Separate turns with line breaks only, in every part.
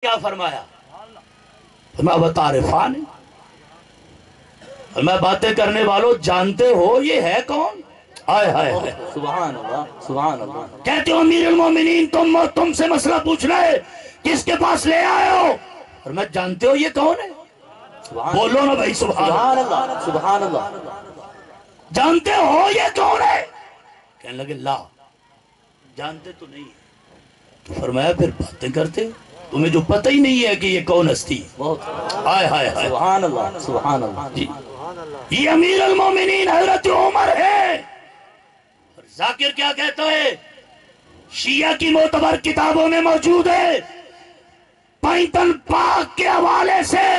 کیا فرمایا؟ میں بتعرفان، میں باتیں کرنے والوں جانتے ہو یہ ہے کون؟ آئے ہائے ہائے،
سبحان اللہ سبحان اللہ۔
کہتے ہو امیر المومنین تم سے مسئلہ پوچھ رہے، کس کے پاس لے آئے ہو؟ اور میں جانتے ہو یہ کون ہے؟ بولو نا بھائی سبحان اللہ،
سبحان اللہ۔
جانتے ہو یہ کون ہے؟ کہنے لگے لا، جانتے تو نہیں ہے۔ تو فرمایا پھر باتیں کرتے ہو؟ تمہیں جو پتہ ہی نہیں ہے کہ یہ کون ہستی ہے؟ آئے ہائے ہائے،
سبحان اللہ سبحان اللہ۔
جی یہ امیر المومنین حضرت عمر ہے۔ اور ذاکر کیا کہتا ہے؟ شیعہ کی معتبر کتابوں میں موجود ہے، پینتن پاک کے حوالے سے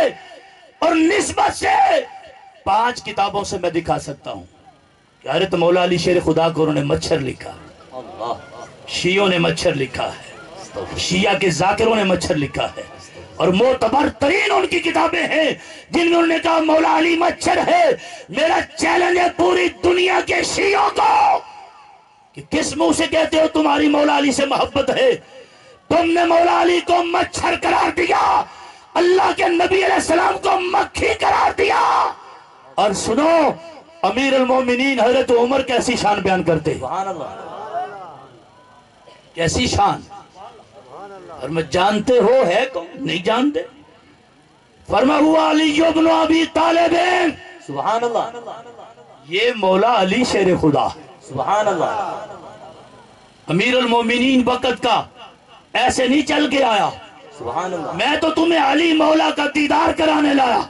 اور نسبت سے 5 کتابوں سے میں دکھا سکتا ہوں کہ حضرت مولا علی شیر خدا کو انہوں نے مچھر لکھا، شیعوں نے مچھر لکھا ہے، شیعہ کے ذاکروں نے مچھر لکھا ہے، اور معتبر ترین ان کی کتابیں ہیں جن میں انہوں نے کہا مولا علی مچھر ہے۔ میرا چیلنج ہے پوری دنیا کے شیعوں کو کہ کس منہ سے کہتے ہو تمہاری مولا علی سے محبت ہے؟ تم نے مولا علی کو مچھر قرار دیا، اللہ کے نبی علیہ السلام کو مکھی قرار دیا۔ اور سنو امیر المومنین حضرت عمر کیسی شان بیان کرتے،
سبحان اللہ۔
کیسی شان، اور میں جانتے ہو ہے کون؟ نہیں جانتے۔ فرما ہوا علی ابن ابی طالب،
سبحان اللہ
یہ مولا علی شیر خدا،
سبحان اللہ۔
امیر المومنین وقت کا ایسے نہیں چل کے آیا،
سبحان اللہ
میں تو تمہیں علی مولا کا دیدار کرانے لایا۔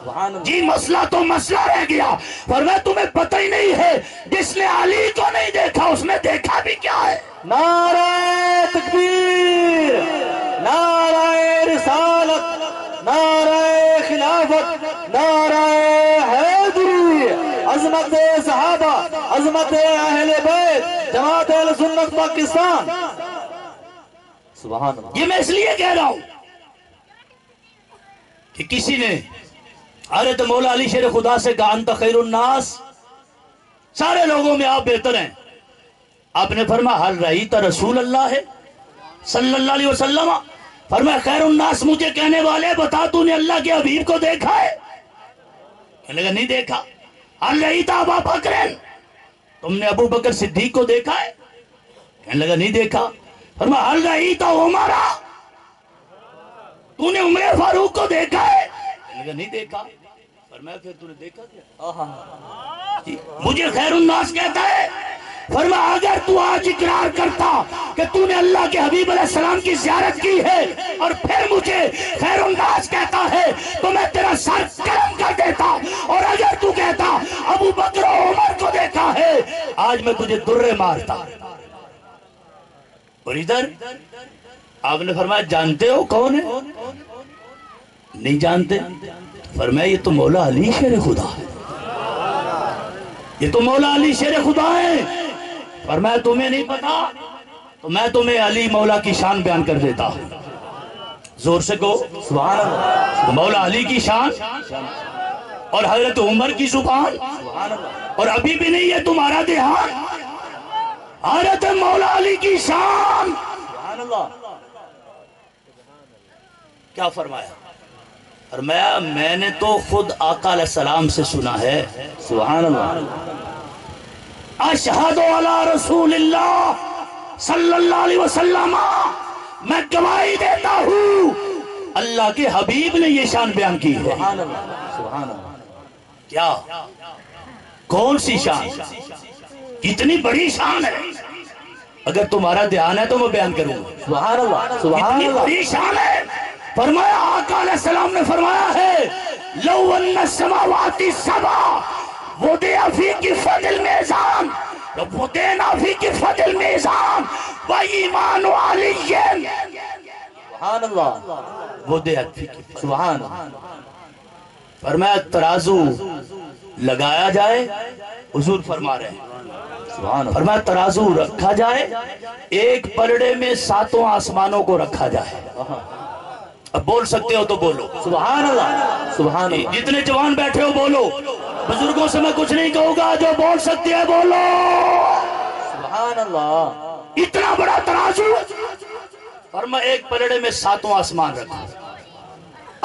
سبحان اللہ۔
جی مسئلہ تو مسئلہ رہ گیا، فرمایا تمہیں پتہ ہی نہیں ہے جس نے علی کو نہیں دیکھا اس نے دیکھا بھی کیا ہے؟
نعرہ تکبیر، نعرہ رسالت، نعرہ خلافت، نعرہ حیدری، عظمت صحابہ، عظمت اہل بیت، جماعت اہل سنت پاکستان۔ سبحان اللہ۔
یہ میں اس لیے کہہ رہا ہوں کہ کسی نے حضرت مولا علی شیر خدا سے کہا انت خیر الناس، سارے لوگوں میں آپ بہتر ہیں۔ آپ نے فرمایا حل رأیت رسول اللہ ہے صلی اللہ علیہ وسلم، فرمایا خیر الناس مجھے کہنے والے بتا تو نے اللہ کے حبیب کو دیکھا ہے؟ کہنے لگا نہیں دیکھا۔ حل رأیت ابا بکر، تم نے ابو بکر صدیق کو دیکھا ہے؟ کہنے لگا نہیں دیکھا۔ فرمایا حل رأیت عمر، تو نے عمر فاروق کو دیکھا ہے؟ کہنے لگا نہیں دیکھا۔ فرمایا پھر تو نے دیکھا کیا؟ مجھے خیر الناس کہتا ہے، فرمایا اگر تو آج اقرار کرتا کہ تو نے اللہ کے حبیب علیہ السلام کی زیارت کی ہے اور پھر مجھے خیر الناس کہتا ہے تو میں تیرا سر قلم کر دیتا، اور اگر تو کہتا ابو بکر و عمر کو دیکھا ہے آج میں تجھے درے مارتا۔ اور ادھر آپ نے فرمایا جانتے ہو کون ہے؟ نہیں جانتے۔ فرمایا یہ تو مولا علی شیر خدا ہے، یہ تو مولا علی شیر خدا ہے۔ فرمایا تمہیں نہیں پتا تو میں تمہیں علی مولا کی شان بیان کر دیتا ہوں، زور سے کہو
سبحان اللہ۔
مولا علی کی شان اور حضرت عمر کی زبان، اور ابھی بھی نہیں ہے تمہارا دھیان، حضرت مولا علی کی شان۔
سبحان اللہ۔
کیا فرمایا؟ فرمایا میں نے تو خود آقا علیہ السلام سے سنا ہے،
سبحان اللہ۔
اشہد علی رسول اللہ صلی اللہ علیہ وسلم، میں گواہی دیتا ہوں اللہ کے حبیب نے یہ شان بیان کی ہے۔
سبحان اللہ سبحان اللہ۔
کیا کون سی شان؟ اتنی بڑی شان ہے، اگر تمہارا دھیان ہے تو میں بیان کروں گا۔
سبحان اللہ سبحان
اتنی
اللہ۔
بڑی شان ہے، فرمایا آقا علیہ السلام نے فرمایا ہے لو ان السماوات السبع وضع فی کفۃ المیزان وضعنا فی کفۃ المیزان وایمان علی
سبحان اللہ
وضعت فی کفۃ،
سبحان اللہ۔
فرمایا ترازو لگایا جائے، حضور فرما رہے ہیں،
سبحان اللہ۔
فرمایا ترازو رکھا جائے، ایک پلڑے میں 7 آسمانوں کو رکھا جائے۔ اب بول سکتے ہو تو بولو
سبحان اللہ سبحان اللہ۔
جتنے جوان بیٹھے ہو بولو، بزرگوں سے میں کچھ نہیں کہوں گا، جو بول سکتے ہیں بولو۔
سبحان اللہ۔
اتنا بڑا ترازو فرمایا ایک پلڑے میں 7 آسمان رکھو،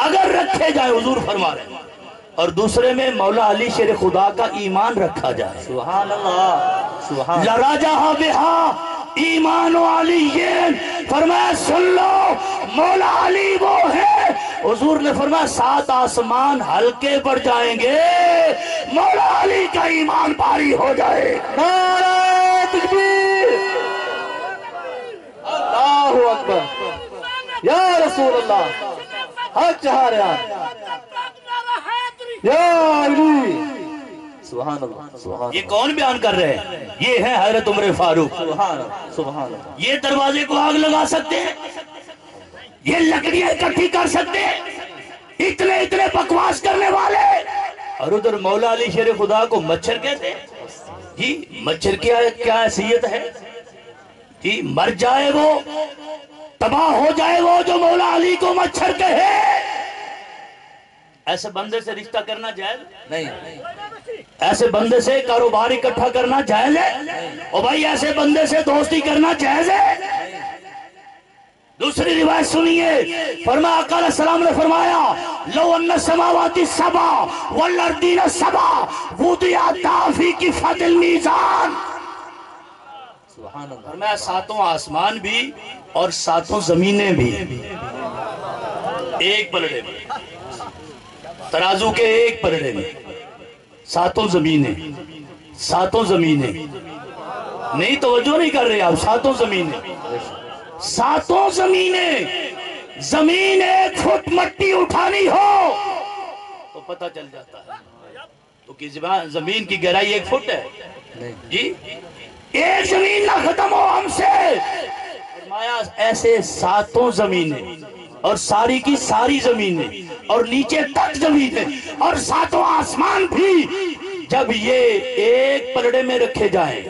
اگر رکھے جائے، حضور فرما رہے ہیں، اور دوسرے میں مولا علی شیر خدا کا ایمان رکھا جائے،
سبحان اللہ، سبحان
لراجہ بہا ایمان علی، فرمایا سن لو مولا علی وہ ہے، حضور نے فرمایا 7 آسمان ہلکے پڑ جائیں گے، مولا علی کا ایمان بھاری ہو جائے۔
نعرہ تکبیر، اللہ اکبر، یا رسول اللہ، حق چاہ رہا یا علی، سبحان اللہ، سبحان
یہ کون بیان کر رہے ہیں؟ یہ ہے حضرت عمر فاروق۔
سبحان اللہ، سبحان اللہ،
یہ دروازے کو آگ لگا سکتے ہیں، یہ لکڑیاں اکٹھی کر سکتے ہیں، اتنے بکواس کرنے والے، اور ادھر مولا علی شیر خدا کو مچھر کہتے ہیں۔ جی مچھر کیا حیثیت ہے؟ جی مر جائے وہ، تباہ ہو جائے وہ جو مولا علی کو مچھر کہے۔ ایسے بندے سے رشتہ کرنا جائز
نہیں،
ایسے بندے سے کاروبار اکٹھا کرنا جائز ہے؟ اور بھائی ایسے بندے سے دوستی کرنا جائز ہے؟ دوسری روایت سنیے، فرمایا آقا علیہ السلام نے فرمایا لو ان السماوات السبع والارضین السبع وضعتا فی کفۃ المیزان،
سبحان اللہ،
فرمایا 7 آسمان بھی اور 7 زمینیں بھی ایک پلڑے میں، ترازو کے ایک پلڑے میں 7 زمینیں، 7 زمینیں، نہیں توجہ نہیں کر رہے آپ، 7 زمینیں، 7 زمینیں، زمین 1 فٹ مٹی اٹھانی ہو تو پتہ چل جاتا ہے تو کہ زمین کی گہرائی 1 فٹ ہے؟ جی ایک زمین نہ ختم ہو ہم سے، فرمایا ایسے 7 زمینیں اور ساری کی ساری زمینیں اور نیچے تک زمینیں اور 7 آسمان بھی جب یہ ایک پلڑے میں رکھے جائیں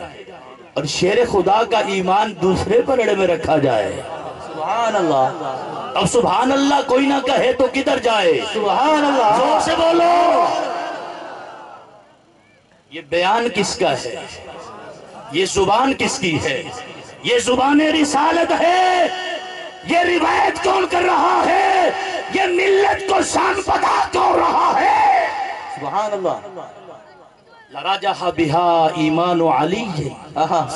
اور شیر خدا کا ایمان دوسرے پلڑے میں رکھا جائے،
سبحان اللہ،
اب سبحان اللہ کوئی نہ کہے تو کدھر جائے؟
سبحان اللہ،
زور سے بولو۔ یہ بیان کس کا ہے؟ یہ زبان کس کی ہے؟ یہ زبان رسالت ہے؟ یہ روایت کون کر رہا ہے؟ یہ ملت کو شان پتا کون رہا ہے؟
سبحان اللہ،
لراجہ بہا ایمان علی،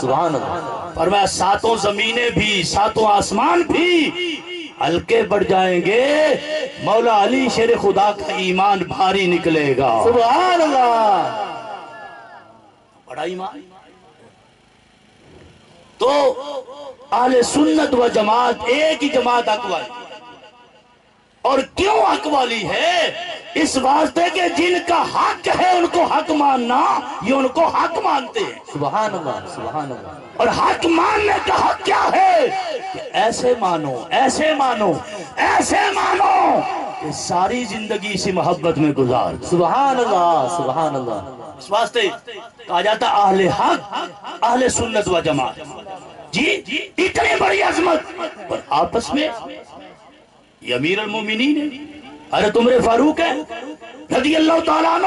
سبحان اللہ،
فرمایا 7 زمینیں بھی 7 آسمان بھی ہلکے پڑ جائیں گے، مولا علی شیر خدا کا ایمان بھاری نکلے گا۔
سبحان اللہ،
بڑا ایمان۔ تو اہل سنت و جماعت ایک ہی جماعت اقوالی، اور کیوں اقوالی ہے؟ اس واسطے کہ جن کا حق ہے ان کو حق ماننا، یہ ان کو حق مانتے ہیں،
سبحان اللہ، سبحان اللہ،
اور حق ماننے کا حق کیا ہے؟ کہ ایسے مانو، ایسے مانو، ایسے مانو کہ ساری زندگی اسی محبت میں گزار۔
سبحان اللہ، سبحان اللہ،
اس واسطے کہا جاتا اہل حق، اہل سنت و جماعت۔ جی اتنی بڑی عظمت، اور آپس میں یہ امیر المومنین ہے، حضرت عمر فاروق ہے رضی اللہ تعالیٰ عنہ۔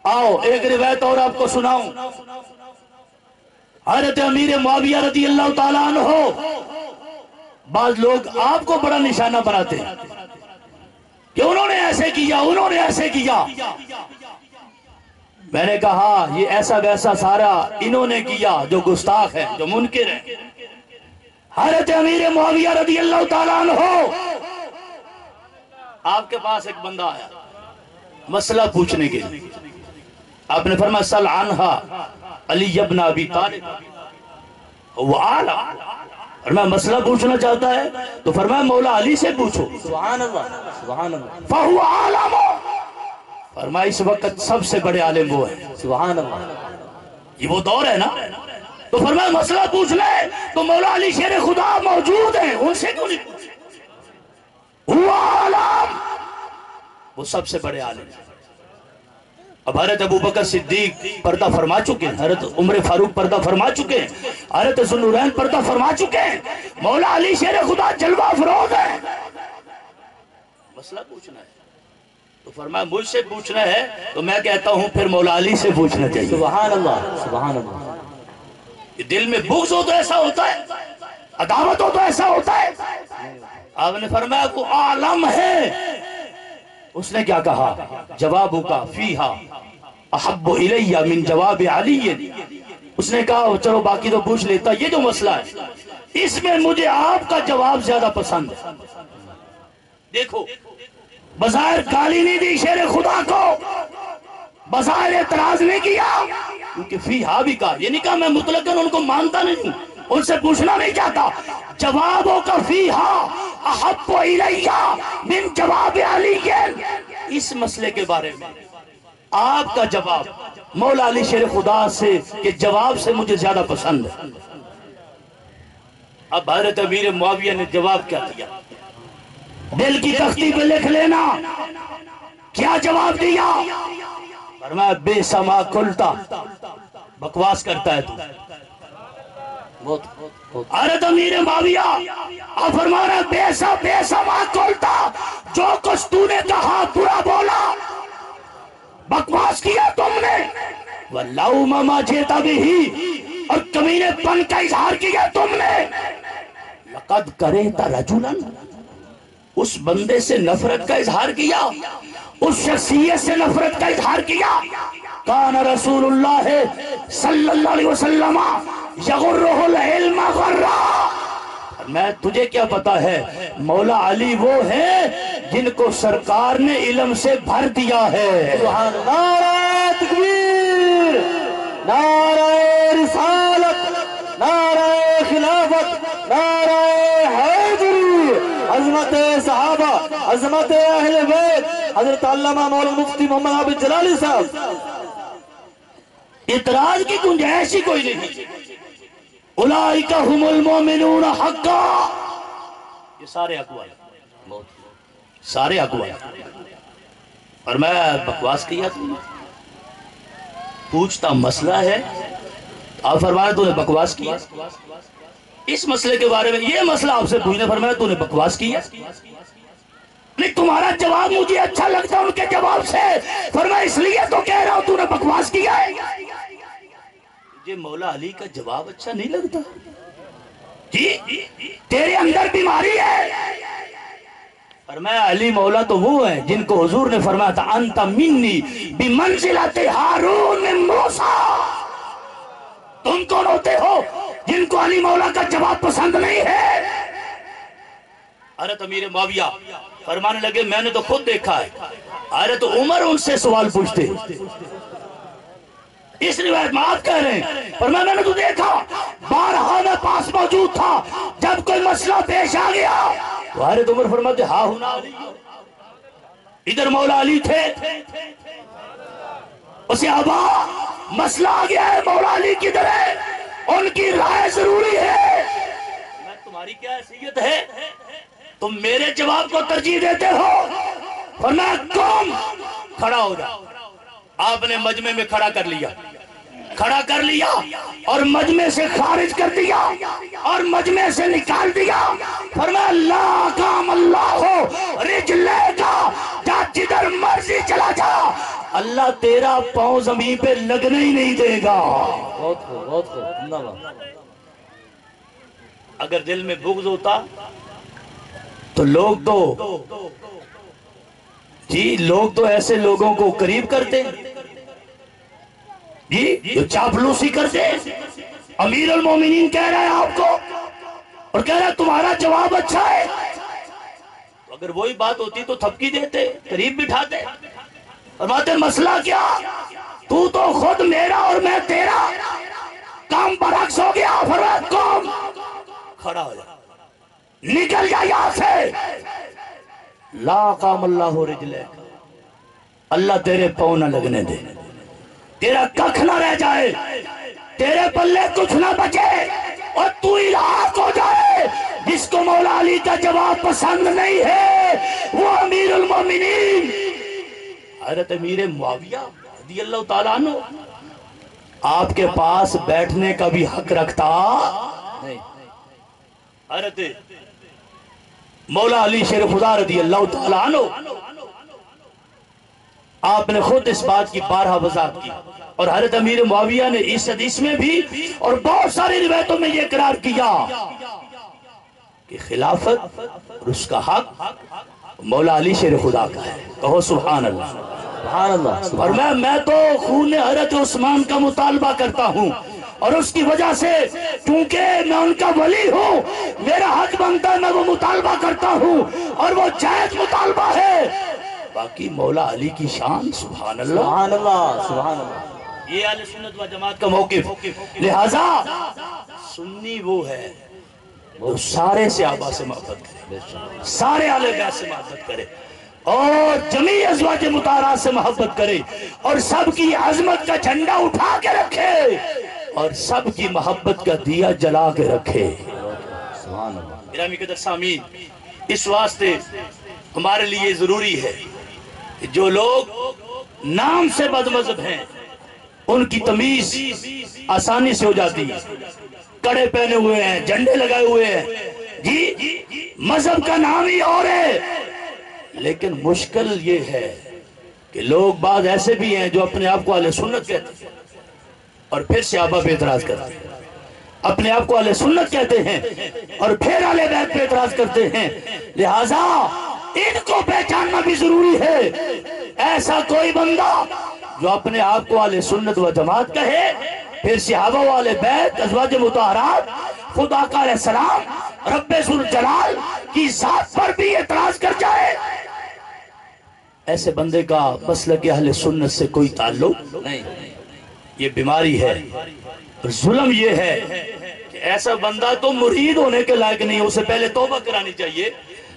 آؤ ایک روایت اور آپ کو سناؤں، حضرت امیر معاویہ رضی اللہ تعالیٰ عنہ، بعض لوگ آپ کو بڑا نشانہ بناتے ہیں کہ انہوں نے ایسے کیا، انہوں نے ایسے کیا۔ میں نے کہا یہ ایسا ویسا سارا انہوں نے کیا جو گستاخ ہے، جو منکر ہے۔ حضرت امیر معاویہ رضی اللہ تعالیٰ عنہ، آپ کے پاس ایک بندہ آیا مسئلہ پوچھنے کے لیے، آپ نے فرمایا سل عنہا علی ابن ابی طالب وہ عالم، اور میں مسئلہ پوچھنا چاہتا ہے تو فرمایا مولا علی سے پوچھو،
سبحان اللہ، سبحان اللہ،
فہو عالم، فرمایا اس وقت سب سے بڑے عالم وہ ہیں،
سبحان اللہ،
یہ وہ دور ہے نا۔ تو فرمایا مسئلہ پوچھ لے تو مولا علی شیر خدا موجود ہیں، ان سے کیوں نہیں پوچھ؟ وہ عالم، وہ سب سے بڑے عالم ہیں۔ اب حضرت ابو بکر صدیق پردہ فرما چکے ہیں، حضرت عمر فاروق پردہ فرما چکے ہیں، حضرت ذوالنورین پردہ فرما چکے ہیں، مولا علی شیر خدا جلوہ افروز ہے۔ مسئلہ پوچھنا ہے تو فرمایا مجھ سے پوچھنا ہے تو میں کہتا ہوں پھر مولا علی سے پوچھنا چاہیے۔
سبحان اللہ، سبحان اللہ،
دل میں بغض ہو تو ایسا ہوتا ہے، عداوت ہو تو ایسا ہوتا ہے؟ آپ نے فرمایا وہ عالم ہے. اس نے کیا کہا؟ جوابو کا فیہا احب الیہ من جواب علی. اس نے کہا چلو باقی تو پوچھ لیتا، یہ جو مسئلہ ہے اس میں مجھے آپ کا جواب زیادہ پسند ہے. دیکھو بظاہر گالی نہیں دی شیر خدا کو، بظاہر اعتراض نہیں کیا، کیونکہ فیہا بھی کہا، یہ نہیں کہا میں مطلقاً ان کو مانتا نہیں ہوں، ان سے پوچھنا نہیں چاہتا. جوابوں کا فیہا احب الیہ من جواب علی. اس مسئلے کے بارے میں آپ کا جواب مولا علی شیر خدا سے کے جواب سے مجھے زیادہ پسند ہے. اب حضرت امیر معاویہ نے جواب کیا دیا؟ دل کی تختی پہ لکھ لینا کیا جواب دیا. فرمایا بے سما کلتا، بکواس کرتا ہے تو. حضرت امیر معاویہ آپ فرما رہے ہیں بے سما کلتا، جو کچھ تو نے کہا برا بولا، بکواس کیا تم نے. وَاللَّوْمَ مَا جِئْتَ بِهِ، اور کمینے پن کا اظہار کیا تم نے. لَقَدْ كَرِهْتَ رَجُلًا، اس بندے سے نفرت کا اظہار کیا، اس شخصیت سے نفرت کا اظہار کیا. کان رسول اللہ صلی اللہ علیہ وسلم یغرہ العلم غرہ. میں تجھے کیا پتا ہے مولا علی وہ ہیں جن کو سرکار نے علم سے بھر دیا ہے.
نعرہ تکبیر، نعرہ رسالت، نعرہ خلافت، نعرہ حیدری، عظمت صحابہ، عظمت اہل بیت، حضرت علامہ مولانا مفتی محمد عابد جلالی صاحب.
اعتراض کی گنجائش ہی کوئی نہیں. اولئک هم المؤمنون حقا، یہ سارے اقوال، سارے اقوال. اور میں بکواس کیا تم نے؟ پوچھتا مسئلہ ہے، آپ فرمایا تو نے بکواس کیا. اس مسئلے کے بارے میں یہ مسئلہ آپ سے پوچھنے فرمایا تو نے بکواس کیا. نہیں تمہارا جواب مجھے اچھا لگتا ان کے جواب سے، فرمایا اس لیے تو کہہ رہا ہوں تو نے بکواس کیا ہے. یہ مولا علی کا جواب اچھا نہیں لگتا؟ جی تیرے اندر بیماری ہے. فرمایا علی مولا تو وہ ہیں جن کو حضور نے فرمایا تھا انت منی بمنزلت ہارون من موسیٰ. تم کون ہوتے ہو جن کو علی مولا کا جواب پسند نہیں ہے؟ حضرت امیر معاویہ فرمانے لگے میں نے تو خود دیکھا ہے حضرت عمر ان سے سوال پوچھتے. اس روایت میں آپ کہہ رہے ہیں فرمایا میں نے تو دیکھا، بارہا میں پاس موجود تھا، جب کوئی مسئلہ پیش آ گیا تو حضرت عمر فرماتے ہاں ہونا علی، ادھر مولا علی تھے. اسے ابا مسئلہ آ گیا ہے، مولا علی کدھر ہے، ان کی رائے ضروری ہے. میں تمہاری کیا حیثیت ہے تم میرے جواب کو ترجیح دیتے ہو؟ فرمایا قوم کھڑا ہو جا. آپ نے مجمع میں کھڑا کر لیا اور مجمع سے خارج کر دیا اور مجمع سے نکال دیا. فرمایا لا کام اللہ ہو رجلے کا، جا جدھر مرضی چلا جا، اللہ تیرا پاؤں زمین پہ لگنے ہی نہیں دے گا.
بہت خوب، بہت خوب.
اگر دل میں بغض ہوتا تو لوگ تو ایسے لوگوں کو قریب کرتے جی جو چاپلوسی کرتے. امیر المومنین کہہ رہا ہے آپ کو اور کہہ رہا ہے تمہارا جواب اچھا ہے. اگر وہی بات ہوتی تو تھپکی دیتے، قریب بٹھاتے. فرماتے مسئلہ کیا، تو خود میرا اور میں تیرا، کام برعکس ہو گیا. فرمایا قوم کھڑا ہو جا، نکل جا یہاں سے. لا قام اللہ رجلے، اللہ تیرے پاؤں نہ لگنے دے، تیرا ککھ نہ رہ جائے، تیرے پلے کچھ نہ بچے اور تو ہلاک ہو جائے. جس کو مولا علی کا جواب پسند نہیں ہے وہ امیر المومنین حضرت امیر معاویہ رضی اللہ تعالیٰ عنہ آپ کے پاس بیٹھنے کا بھی حق رکھتا نہیں. حضرت مولا علی شیر خدا رضی اللہ تعالیٰ عنہ آپ نے خود اس بات کی بارہا وضاحت کی اور حضرت امیر معاویہ نے اس حدیث میں بھی اور بہت ساری روایتوں میں یہ اقرار کیا کہ خلافت اور اس کا حق مولا علی شیر خدا کا ہے. کہو سبحان اللہ.
سبحان اللہ.
اور میں تو خون حضرت عثمان کا مطالبہ کرتا ہوں، اور اس کی وجہ سے چونکہ میں ان کا ولی ہوں، میرا حق بنتا ہے، میں وہ مطالبہ کرتا ہوں، اور وہ جائز مطالبہ ہے. باقی مولا علی کی شان سبحان اللہ.
سبحان اللہ. سبحان اللہ.
یہ اہل سنت و جماعت کا موقف. لہذا سنی وہ ہے جو سارے صحابہ سے محبت کرے، سارے اہل بیت سے محبت کرے، اور جمیع ازواج مطہرات سے محبت کرے، اور سب کی عظمت کا جھنڈا اٹھا کے رکھے، اور سب کی محبت کا دیا جلا کے رکھے.
سبحان اللہ.
گرامی قدر سامعین، اس واسطے ہمارے لیے ضروری ہے کہ جو لوگ نام سے بد مذہب ہیں ان کی تمیز آسانی سے ہو جاتی ہے. کڑے پہنے ہوئے ہیں، جھنڈے لگائے ہوئے ہیں، جی مذہب کا نام ہی اور ہے، لیکن مشکل یہ ہے کہ لوگ بعض ایسے بھی ہیں جو اپنے آپ کو اہل سنت کہتے ہیں اور پھر صحابہ پہ اعتراض کرتے ہیں، اپنے آپ کو اہل سنت کہتے ہیں اور پھر اہل بیت پہ اعتراض کرتے ہیں. لہذا ان کو پہچاننا بھی ضروری ہے. ایسا کوئی بندہ جو اپنے آپ کو اہل سنت و جماعت کہے، پھر صحابہ و اہل بیت، ازواج مطہرات، خدا کا علیہ السلام، رب ذوالجلال کی ذات پر بھی اعتراض کر جائے، ایسے بندے کا مسلک اہل سنت سے کوئی تعلق نہیں. یہ بیماری ہے. اور ظلم یہ ہے کہ ایسا بندہ تو مرید ہونے کے لائق نہیں، اسے پہلے توبہ کرانی چاہیے.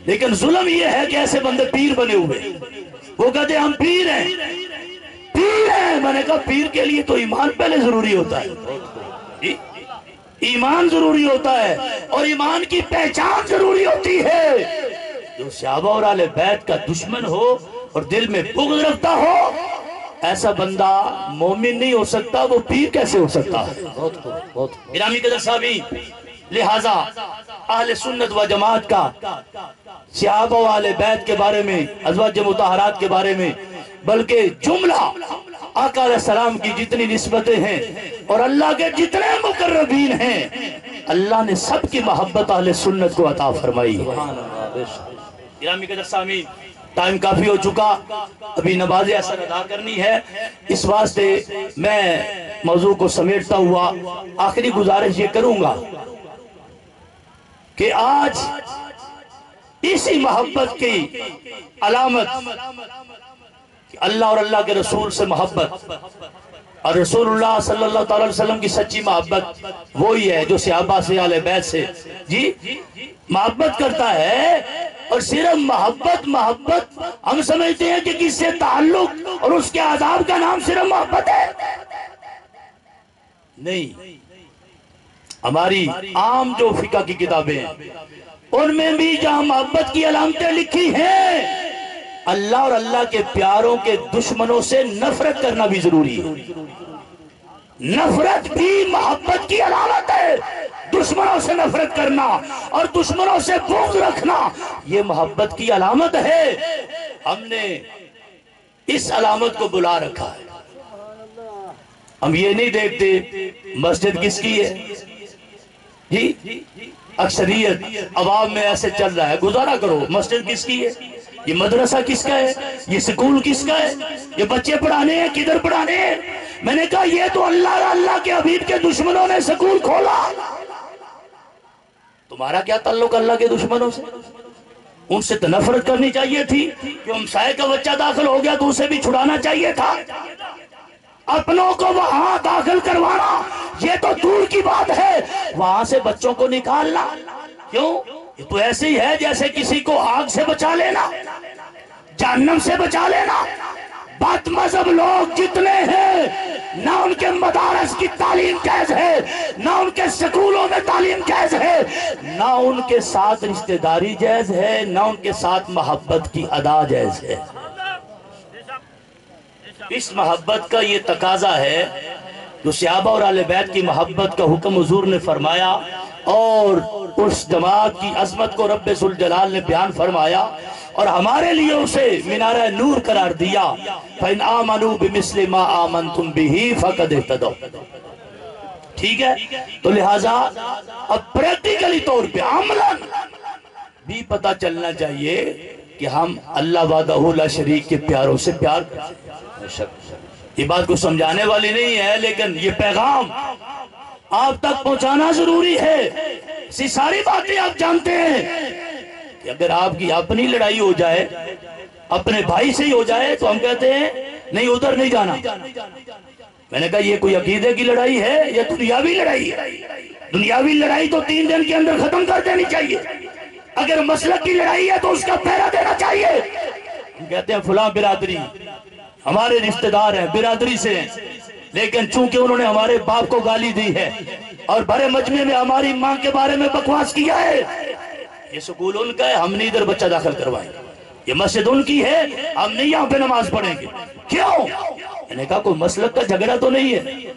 لیکن ظلم یہ ہے کہ ایسے بندے پیر بنے ہوئے، وہ کہتے ہیں ہم پیر ہیں، پیر ہیں. میں نے کہا پیر کے لیے تو ایمان پہلے ضروری ہوتا ہے، ایمان ضروری ہوتا ہے، اور ایمان کی پہچان ضروری ہوتی ہے. جو صحابہ اور اہل بیت کا دشمن ہو اور دل میں بغض رکھتا ہو، ایسا بندہ مومن نہیں ہو سکتا، وہ پیر کیسے ہو سکتا ہے. گرامی قدر صاحبین، لہذا اہل سنت و جماعت کا صحابہ و اہل بیت کے بارے میں، ازواج مطہرات کے بارے میں، بلکہ جملہ آقا علیہ السلام کی جتنی نسبتیں ہیں اور اللہ کے جتنے مقربین ہیں، اللہ نے سب کی محبت اہل سنت کو عطا فرمائی ہے. گرامی قدر سامعین، ٹائم کافی ہو چکا، ابھی نماز اثر ادا کرنی ہے. اس واسطے میں موضوع کو سمیٹتا ہوا آخری گزارش یہ کروں گا کہ آج اسی محبت کی علامت کہ اللہ اور اللہ کے رسول سے محبت، اور رسول اللہ صلی اللہ تعالی وسلم کی سچی محبت وہی ہے جو صحابہ سے، اہل بیت سے جی محبت کرتا ہے. اور صرف محبت ہم سمجھتے ہیں کہ کس سے تعلق اور اس کے عذاب کا نام صرف محبت ہے. نہیں، ہماری عام جو فقہ کی کتابیں ہیں ان میں بھی جہاں محبت کی علامتیں لکھی ہیں، اللہ اور اللہ کے پیاروں کے دشمنوں سے نفرت کرنا بھی ضروری ہے. نفرت بھی محبت کی علامت ہے. دشمنوں سے نفرت کرنا اور دشمنوں سے بغض رکھنا یہ محبت کی علامت ہے. ہم نے اس علامت کو بلا رکھا ہے. ہم یہ نہیں دیکھتے مسجد کس کی ہے جی، اکثریت عوام میں ایسے چل رہا ہے، گزارا کرو. مسجد کس کی ہے، یہ مدرسہ کس کا ہے، یہ سکول کس کا ہے، یہ بچے پڑھانے ہیں، کدھر پڑھانے ہیں. میں نے کہا یہ تو اللہ اور اللہ کے حبیب کے دشمنوں نے سکول کھولا. تمہارا کیا تعلق اللہ کے دشمنوں سے؟ ان سے تو نفرت کرنی چاہیے تھی کہ ہمسائے کا بچہ داخل ہو گیا تو اسے بھی چھڑانا چاہیے تھا. اپنوں کو وہاں داخل کروانا یہ تو دور کی بات ہے، وہاں سے بچوں کو نکالنا کیوں؟ یہ تو ایسے ہی ہے جیسے کسی کو آگ سے بچا لینا، جہنم سے بچا لینا. بد مذہب لوگ جتنے ہیں، نہ ان کے مدارس کی تعلیم جائز ہے، نہ ان کے سکولوں میں تعلیم جائز ہے، نہ ان کے ساتھ رشتہ داری جائز ہے، نہ ان کے ساتھ محبت کی ادا جائز ہے. اس محبت کا یہ تقاضا ہے جو صحابہ اور اہل بیت کی محبت کا حکم حضور نے فرمایا اور اس جماعت کی عظمت کو رب ذوالجلال نے بیان فرمایا اور ہمارے لیے اسے منارہ نور قرار دیا. فَإِنْ آمَنُوا بِمِثْلِ مَا آمَنْتُمْ بِهِ فَقَدْ اهْتَدَوْا. ٹھیک ہے، تو لہٰذا اب پریکٹیکلی طور پہ عملاً بھی پتہ چلنا چاہیے کہ ہم اللہ وحدہ لا شریک کے پیاروں سے پیار کرتے ہیں۔ یہ بات کو سمجھانے والی نہیں ہے، لیکن یہ پیغام آپ تک پہنچانا ضروری ہے۔ اسی ساری باتیں آپ جانتے ہیں کہ اگر آپ کی اپنی لڑائی ہو جائے، اپنے بھائی سے ہی ہو جائے، تو ہم کہتے ہیں نہیں ادھر نہیں جانا۔ میں نے کہا یہ کوئی عقیدے کی لڑائی ہے یا دنیاوی لڑائی ہے؟ دنیاوی لڑائی تو 3 دن کے اندر ختم کر دینی چاہیے۔ اگر مسلک کی لڑائی ہے تو اس کا پہرا دینا چاہیے۔ ہم کہتے ہیں فلاں برادری ہمارے رشتہ دار ہیں، برادری سے ہیں، لیکن چونکہ انہوں نے ہمارے باپ کو گالی دی ہے اور بڑے مجمع میں ہماری ماں کے بارے میں بکواس کیا ہے، یہ سکول ان کا ہے، ہم نہیں ادھر بچہ داخل کروائیں گے۔ یہ مسجد ان کی ہے، ہم نہیں یہاں پہ نماز پڑھیں گے۔ کیوں؟ میں نے کہا کوئی مسلک کا جھگڑا تو نہیں ہے،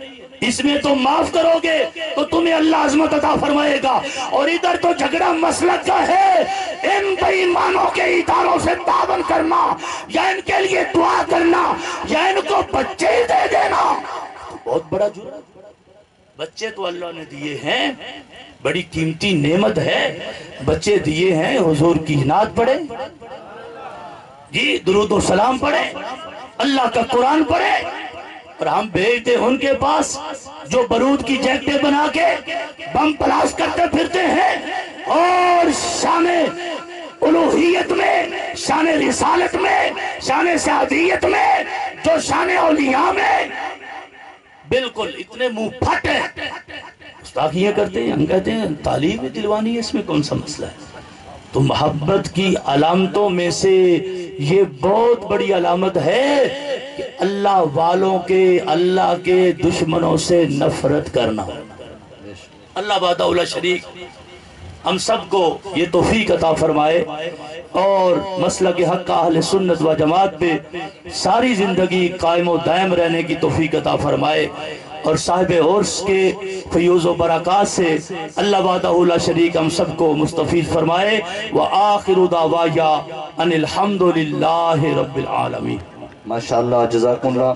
اس میں تو معاف کرو گے تو تمہیں اللہ عظمت عطا فرمائے گا، اور ادھر تو جھگڑا مسلک کا ہے۔ ان بے ایمانوں کے اداروں سے تعاون کرنا یا ان کے لیے دعا کرنا یا ان کو بچے دے دینا تو بہت بڑا جرم ہے۔ بچے تو اللہ نے دیے ہیں، بڑی قیمتی نعمت ہے، بچے دیے ہیں، حضور کی نعت پڑھیں جی، درود و سلام پڑھیں، اللہ کا قرآن پڑھیں، اور ہم بھیجتے ان کے پاس جو بارود کی جیکٹیں بنا کے بم بلاسٹ کرتے پھرتے ہیں، اور شان الوہیت میں، شان رسالت میں، شان سعادیت میں، جو شان اولیاء میں بالکل اتنے منہ پھٹ ہیں، گستاخیاں کرتے ہیں۔ ہم کہتے ہیں تعلیم دلوانی ہے، اس میں کون سا مسئلہ ہے؟ تو محبت کی علامتوں میں سے یہ بہت بڑی علامت ہے کہ اللہ والوں کے، اللہ کے دشمنوں سے نفرت کرنا۔ اللہ وحدہ لا شریک ہم سب کو یہ توفیق عطا فرمائے، اور مسلک حق اہل سنت و جماعت پہ ساری زندگی قائم و دائم رہنے کی توفیق عطا فرمائے، اور صاحب عرس کے فیوز و برکات سے اللہ وحدہ لا شریک ہم سب کو مستفید فرمائے۔ وآخر دعوایا ان الحمدللہ رب العالمین۔
ماشاءاللہ، جزاکم اللہ۔